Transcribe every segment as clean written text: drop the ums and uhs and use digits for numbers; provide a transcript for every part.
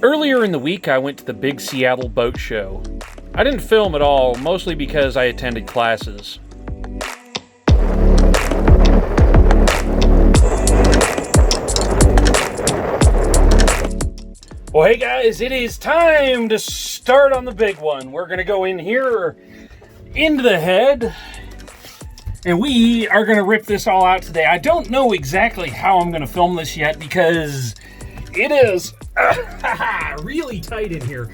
Earlier in the week, I went to the big Seattle boat show. I didn't film at all, mostly because I attended classes. Well, hey guys, it is time to start on the big one. We're going to go in here into the head, and we are going to rip this all out today. I don't know exactly how I'm going to film this yet because it is really tight in here.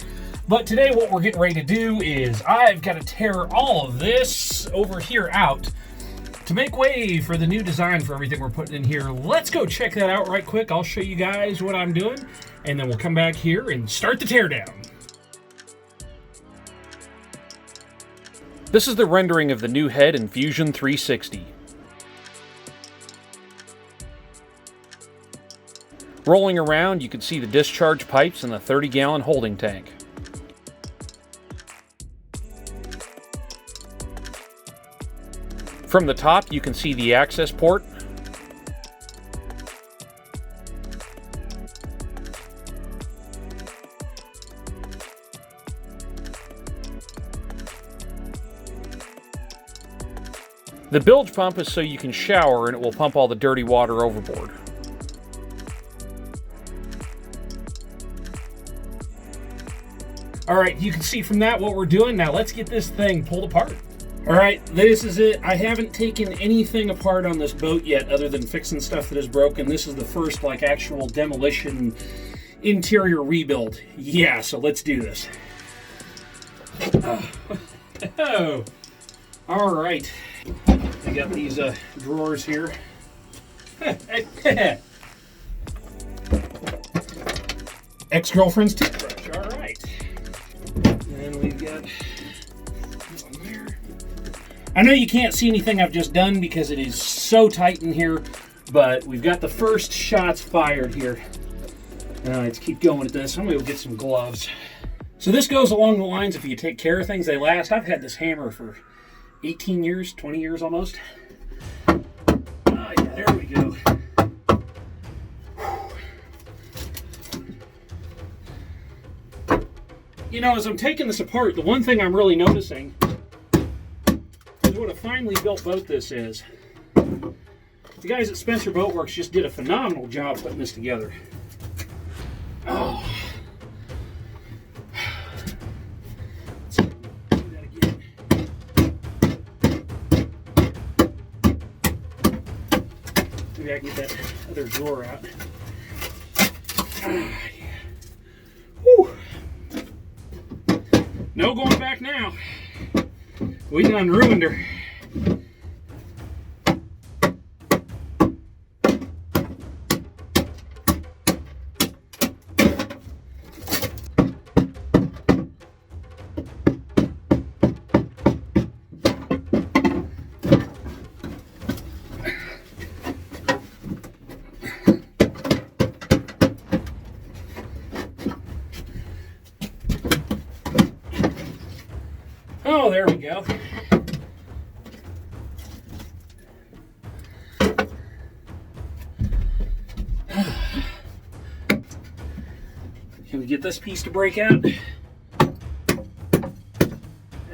But today what we're getting ready to do is I've got to tear all of this over here out to make way for the new design for everything we're putting in here. Let's go check that out right quick. I'll show you guys what I'm doing, and then we'll come back here and start the teardown. This is the rendering of the new head in Fusion 360. Rolling around, you can see the discharge pipes and the 30-gallon holding tank. From the top, you can see the access port. The bilge pump is so you can shower and it will pump all the dirty water overboard. Alright, you can see from that what we're doing. Now let's get this thing pulled apart. Alright, this is it. I haven't taken anything apart on this boat yet other than fixing stuff that is broken. This is the first actual demolition interior rebuild. Yeah, so let's do this. Oh. Alright. I got these drawers here. Ex-girlfriend's toothbrush. Alright. And we've got this one there. I know you can't see anything I've just done because it is so tight in here, but we've got the first shots fired here. Let's keep going with this. I'm going to go get some gloves. So this goes along the lines, if you take care of things, they last. I've had this hammer for 18 years, 20 years almost. Oh yeah, there we go. You know, as I'm taking this apart, the one thing I'm really noticing is what a finely built boat this is. The guys at Spencer Boatworks just did a phenomenal job putting this together. Oh. Maybe I can get that other drawer out. Yeah. Whew. No going back now. We done ruined her. Oh, there we go. Can we get this piece to break out? Yeah,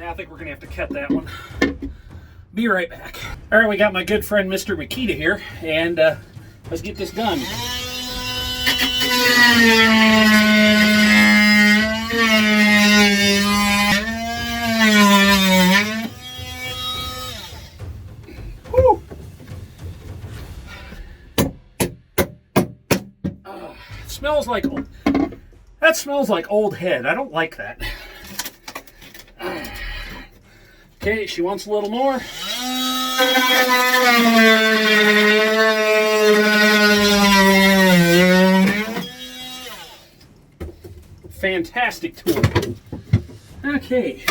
I think we're gonna have to cut that one. Be right back. All right, we got my good friend Mr. Makita here, and let's get this done. Whew. That smells like old head. I don't like that. Okay, she wants a little more. Fantastic tool. Okay.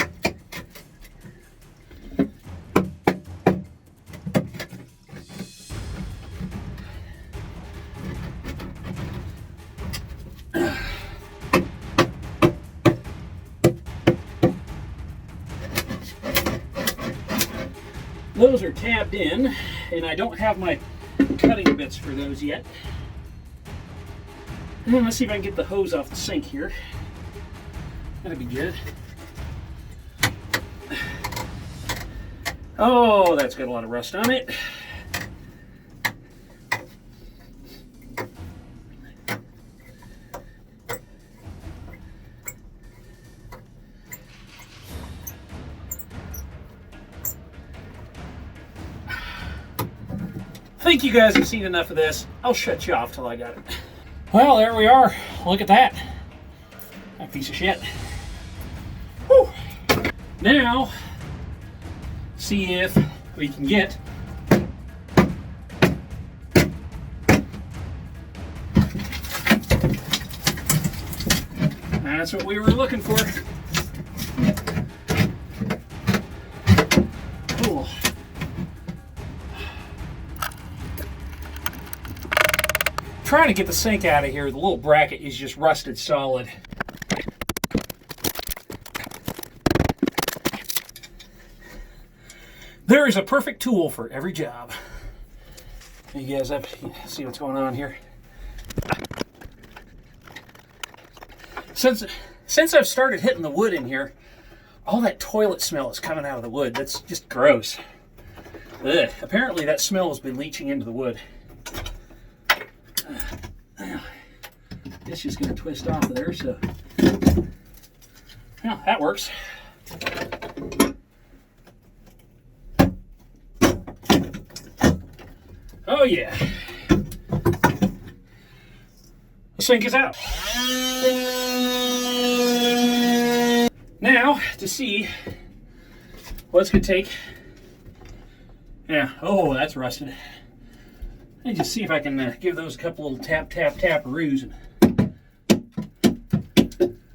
Those are tabbed in, and I don't have my cutting bits for those yet. And let's see if I can get the hose off the sink here. That'd be good. Oh, that's got a lot of rust on it. I think you guys have seen enough of this. I'll shut you off till I got it. Well, there we are. Look at that. That piece of shit. Whew. Now, see if we can get that's what we were looking for. Cool. Trying to get the sink out of here. The little bracket is just rusted solid. There is a perfect tool for every job. You guys have to see what's going on here. Since I've started hitting the wood in here, all that toilet smell is coming out of the wood. That's just gross. Ugh. Apparently that smell has been leaching into the wood. It's just going to twist off of there, so yeah, that works. Oh yeah. The sink is out. Now, to see what's going to take. Yeah, oh, that's rusted. Let me just see if I can give those a couple little tap-roos and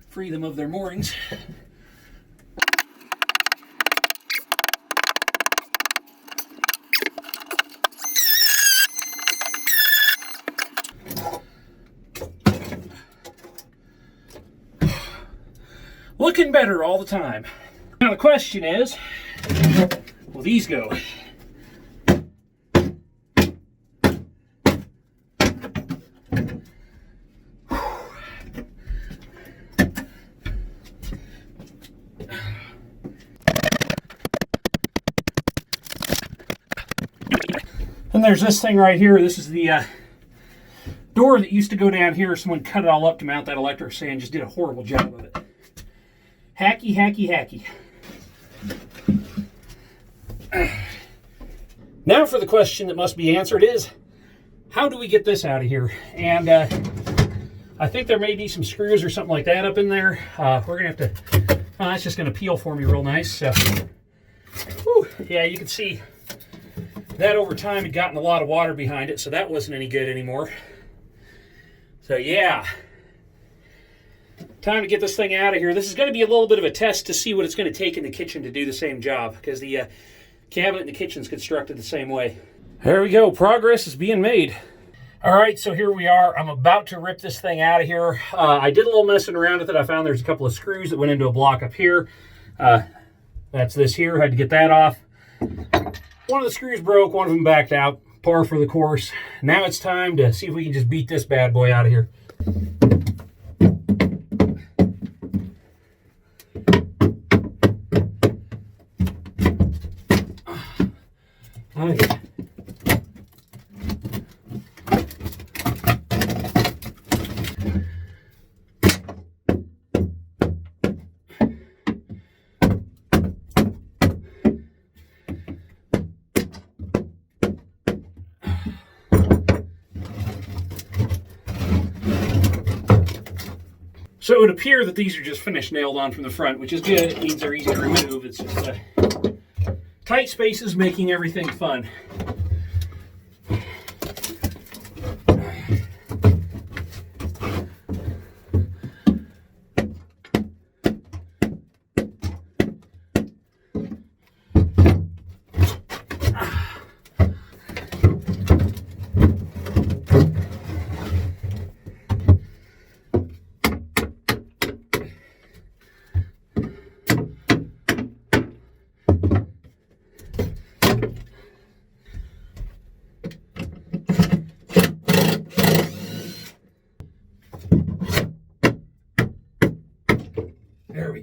free them of their moorings. Looking better all the time. Now the question is, will these go? And there's this thing right here. This is the door that used to go down here. Someone cut it all up to mount that electric stand. Just did a horrible job of it. Hacky, hacky, hacky. Now for the question that must be answered is, how do we get this out of here? And I think there may be some screws or something like that up in there. We're going to have to, that's just going to peel for me real nice. So, whew, yeah, you can see that over time had gotten a lot of water behind it, so that wasn't any good anymore. So yeah, time to get this thing out of here. This is going to be a little bit of a test to see what it's going to take in the kitchen to do the same job, because the cabinet in the kitchen is constructed the same way. There we go. Progress is being made. All right, so here we are. I'm about to rip this thing out of here. I did a little messing around with it. I found there's a couple of screws that went into a block up here. That's this here. Had to get that off. One of the screws broke, one of them backed out. Par for the course. Now it's time to see if we can just beat this bad boy out of here. Oh, yeah. So it would appear that these are just finished nailed on from the front, which is good. It means they're easy to remove. It's just tight spaces making everything fun.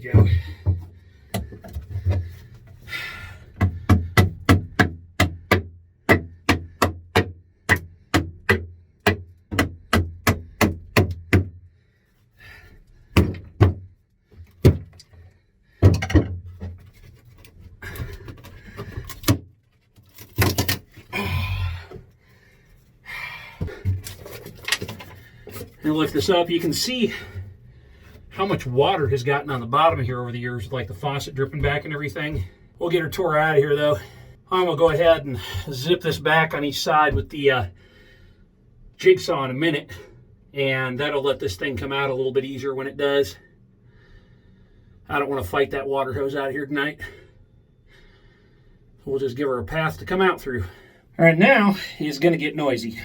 go. And lift this up, you can see how much water has gotten on the bottom of here over the years, like the faucet dripping back and everything. We'll get her tore out of here though. I'm gonna go ahead and zip this back on each side with the jigsaw in a minute, and that'll let this thing come out a little bit easier when it does. I don't want to fight that water hose out of here tonight. We'll just give her a path to come out through. All right, now it's gonna get noisy.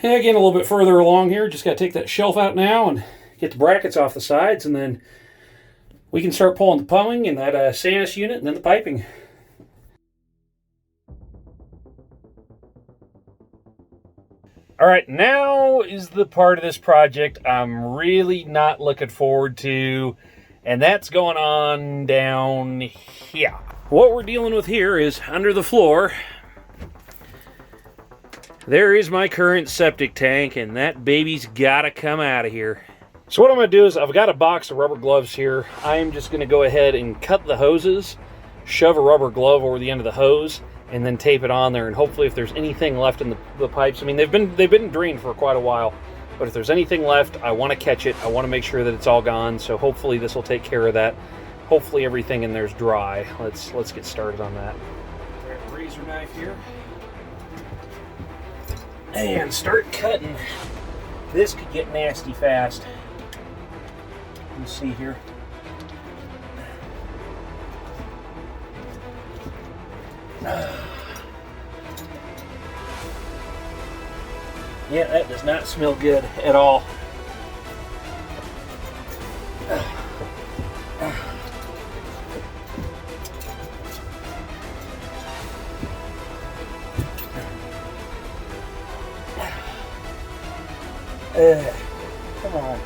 Yeah, getting a little bit further along here. Just got to take that shelf out now and get the brackets off the sides, and then we can start pulling the plumbing and that Sanus unit and then the piping. All right, now is the part of this project I'm really not looking forward to, and that's going on down here. What we're dealing with here is under the floor. There is my current septic tank, and that baby's gotta come out of here. So what I'm gonna do is, I've got a box of rubber gloves here. I'm just gonna go ahead and cut the hoses, shove a rubber glove over the end of the hose, and then tape it on there, and hopefully if there's anything left in the pipes, I mean, they've been drained for quite a while, but if there's anything left, I wanna catch it. I wanna make sure that it's all gone, so hopefully this will take care of that. Hopefully everything in there's dry. Let's get started on that. Grab a razor knife here. And start cutting. This could get nasty fast. Let's see here. Yeah, that does not smell good at all. Come on.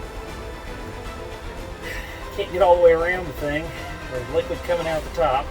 Can't get all the way around the thing. There's liquid coming out the top.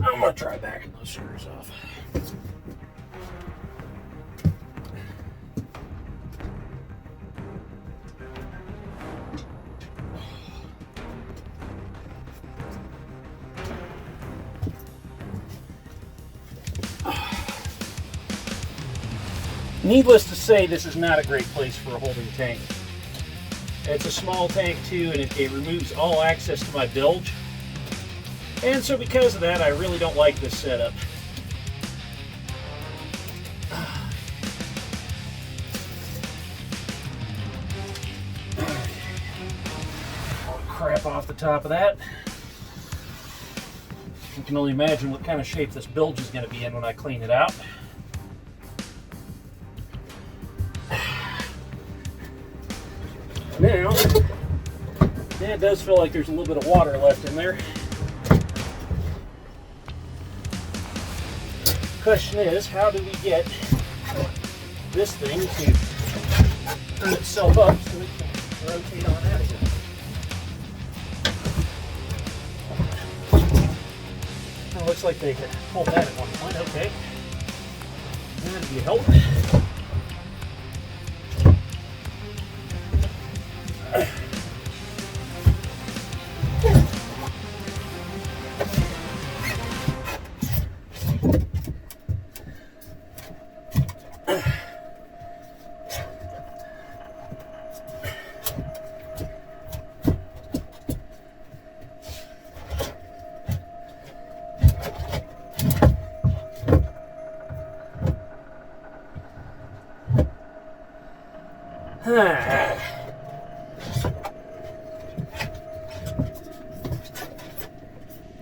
I'm gonna try backing those screws off. Needless to say, this is not a great place for a holding tank. It's a small tank too, and it removes all access to my bilge. And so because of that, I really don't like this setup. All the crap off the top of that. You can only imagine what kind of shape this bilge is going to be in when I clean it out. Now, it does feel like there's a little bit of water left in there. Question is, how do we get this thing to turn itself up so we can rotate on out of here? It looks like they could hold that at one point. Okay. That'd be a help.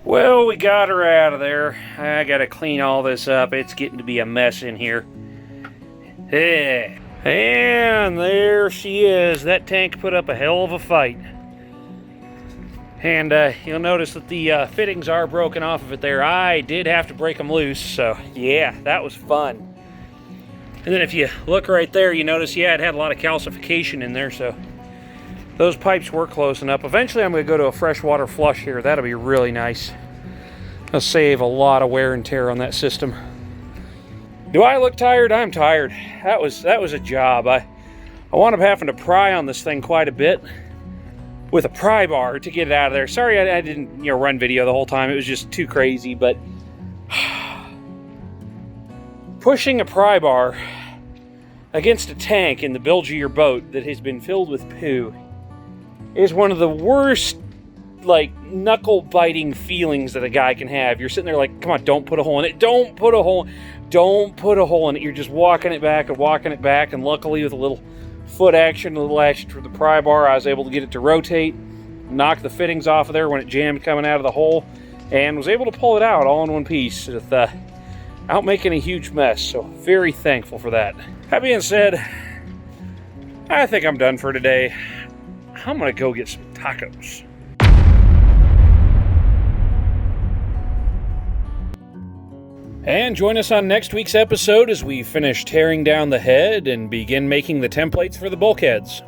Well, we got her out of there. I gotta clean all this up. It's getting to be a mess in here. Yeah. And there she is. That tank put up a hell of a fight. And you'll notice that the fittings are broken off of it there. I did have to break them loose, so yeah, that was fun. And then if you look right there, you notice, yeah, it had a lot of calcification in there, so those pipes were close enough. Eventually I'm going to go to a freshwater flush here. That'll be really nice. I'll save a lot of wear and tear on that system. Do I look tired? I'm tired. That was a job. I wound up having to pry on this thing quite a bit with a pry bar to get it out of there. Sorry I didn't run video the whole time. It was just too crazy, but pushing a pry bar against a tank in the bilge of your boat that has been filled with poo is one of the worst, knuckle-biting feelings that a guy can have. You're sitting there like, come on, don't put a hole in it. Don't put a hole in it. You're just walking it back, and luckily with a little foot action, a little action from the pry bar, I was able to get it to rotate, knock the fittings off of there when it jammed coming out of the hole, and was able to pull it out all in one piece without making a huge mess. So very thankful for that. That being said, I think I'm done for today. I'm gonna go get some tacos. And join us on next week's episode as we finish tearing down the head and begin making the templates for the bulkheads.